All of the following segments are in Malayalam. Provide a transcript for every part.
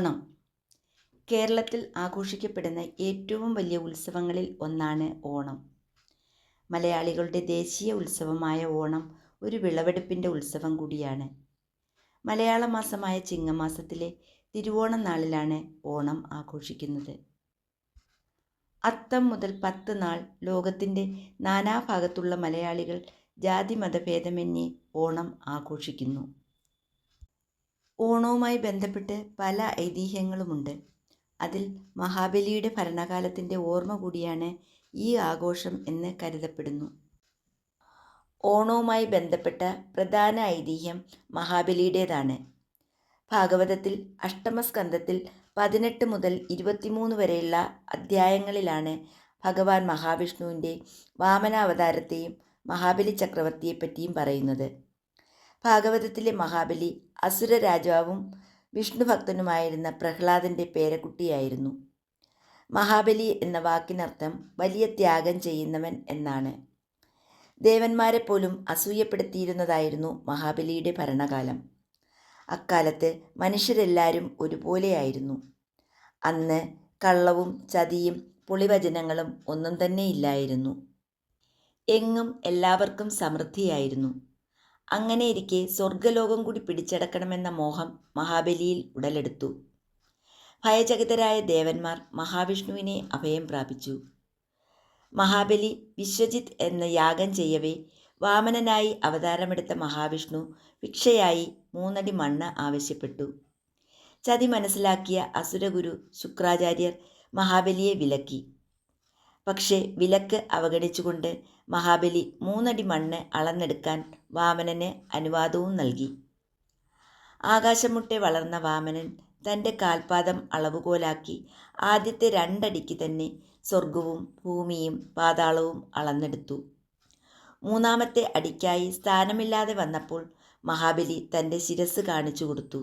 ഓണം കേരളത്തിൽ ആഘോഷിക്കപ്പെടുന്ന ഏറ്റവും വലിയ ഉത്സവങ്ങളിൽ ഒന്നാണ് ഓണം. മലയാളികളുടെ ദേശീയ ഉത്സവമായ ഓണം ഒരു വിളവെടുപ്പിൻ്റെ ഉത്സവം കൂടിയാണ്. മലയാള മാസമായ ചിങ്ങമാസത്തിലെ തിരുവോണ നാളിലാണ് ഓണം ആഘോഷിക്കുന്നത്. അത്തം മുതൽ 10 നാൾ ലോകത്തിൻ്റെ നാനാഭാഗത്തുള്ള മലയാളികൾ ജാതി-മതഭേദമന്യേ ഓണം ആഘോഷിക്കുന്നു. ഓണവുമായി ബന്ധപ്പെട്ട് പല ഐതിഹ്യങ്ങളുമുണ്ട്. അതിൽ മഹാബലിയുടെ ഭരണകാലത്തിൻ്റെ ഓർമ്മ കൂടിയാണ് ഈ ആഘോഷം എന്ന് കരുതപ്പെടുന്നു. ഓണവുമായി ബന്ധപ്പെട്ട പ്രധാന ഐതിഹ്യം മഹാബലിയുടേതാണ്. ഭാഗവതത്തിൽ അഷ്ടമസ്കന്ധത്തിൽ 18 മുതൽ 23 വരെയുള്ള അധ്യായങ്ങളിലാണ് ഭഗവാൻ മഹാവിഷ്ണുവിൻ്റെ വാമനാവതാരത്തെയും മഹാബലി ചക്രവർത്തിയെപ്പറ്റിയും പറയുന്നത്. ഭാഗവതത്തിലെ മഹാബലി അസുര രാജാവും വിഷ്ണുഭക്തനുമായിരുന്ന പ്രഹ്ലാദൻ്റെ പേരക്കുട്ടിയായിരുന്നു. മഹാബലി എന്ന വാക്കിനർത്ഥം വലിയ ത്യാഗം ചെയ്യുന്നവൻ എന്നാണ്. ദേവന്മാരെ പോലും അസൂയപ്പെടുത്തിയിരുന്നതായിരുന്നു മഹാബലിയുടെ ഭരണകാലം. അക്കാലത്ത് മനുഷ്യരെല്ലാവരും ഒരുപോലെയായിരുന്നു. അന്ന് കള്ളവും ചതിയും പൊളിവചനങ്ങളും ഒന്നും തന്നെ ഇല്ലായിരുന്നു. എങ്ങും എല്ലാവർക്കും സമൃദ്ധിയായിരുന്നു. അങ്ങനെയിരിക്കെ സ്വർഗലോകം കൂടി പിടിച്ചടക്കണമെന്ന മോഹം മഹാബലിയിൽ ഉടലെടുത്തു. ഭയചകിതരായ ദേവന്മാർ മഹാവിഷ്ണുവിനെ അഭയം പ്രാപിച്ചു. മഹാബലി വിശ്വജിത്ത് എന്ന യാഗം ചെയ്യവേ വാമനനായി അവതാരമെടുത്ത മഹാവിഷ്ണു ഭിക്ഷയായി 3 അടി മണ്ണ് ആവശ്യപ്പെട്ടു. ചതി മനസ്സിലാക്കിയ അസുരഗുരു ശുക്രാചാര്യർ മഹാബലിയെ വിലക്കി. പക്ഷേ വിലക്ക് അവഗണിച്ചുകൊണ്ട് മഹാബലി 3 അടി മണ്ണ് അളന്നെടുക്കാൻ വാമനന് അനുവാദവും നൽകി. ആകാശം മുട്ടെ വളർന്ന വാമനൻ തൻ്റെ കാൽപാദം അളവുകോലാക്കി ആദ്യത്തെ 2 അടിക്ക് തന്നെ സ്വർഗവും ഭൂമിയും പാതാളവും അളന്നെടുത്തു. 3-ാമത്തെ അടിക്കായി സ്ഥാനമില്ലാതെ വന്നപ്പോൾ മഹാബലി തൻ്റെ ശിരസ് കാണിച്ചു കൊടുത്തു.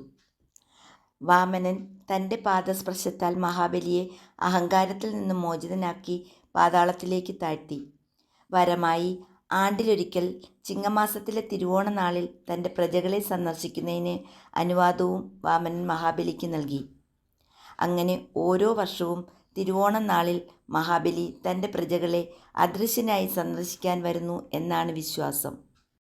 വാമനൻ തൻ്റെ പാദസ്പർശത്താൽ മഹാബലിയെ അഹങ്കാരത്തിൽ നിന്നും മോചിതനാക്കി പാതാളത്തിലേക്ക് താഴ്ത്തി. വരമായി ആണ്ടിലൊരിക്കൽ ചിങ്ങമാസത്തിലെ തിരുവോണ നാളിൽ തൻ്റെ പ്രജകളെ സന്ദർശിക്കുന്നതിന് അനുവാദവും വാമനൻ മഹാബലിക്ക് നൽകി. അങ്ങനെ ഓരോ വർഷവും തിരുവോണം നാളിൽ മഹാബലി തൻ്റെ പ്രജകളെ അദൃശ്യനായി സന്ദർശിക്കാൻ വരുന്നു എന്നാണ് വിശ്വാസം.